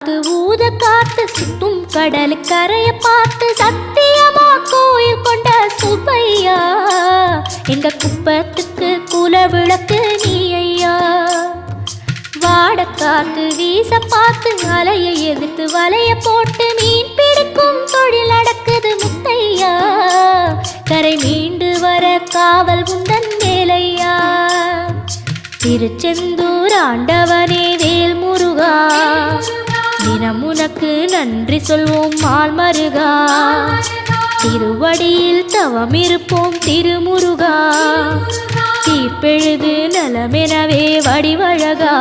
ஊத காத்து சுத்தும் கடலு கரைய பார்த்து சத்தியமா கோயில் கொண்ட சுப்பையா எங்க குப்பத்துக்கு குல விளக்கு நீ ஐயா. வாட காத்து வீச பார்த்து அலையை எதிர்த்து வலைய போட்டு மீன் பிடிக்கும் தொழில் நடக்குது முத்தையா. கரை மீண்டு வர காவல் உந்தன் வேலையா. திருச்செந்தூர் ஆண்டவனே வேல் முருகா தினம் உனக்கு நன்றி சொல்வோம் மால் மருகா. திருவடியில் தவம் இருப்போம் திருமுருகா. தீப்பெழுது நலமெனவே வடிவழகா.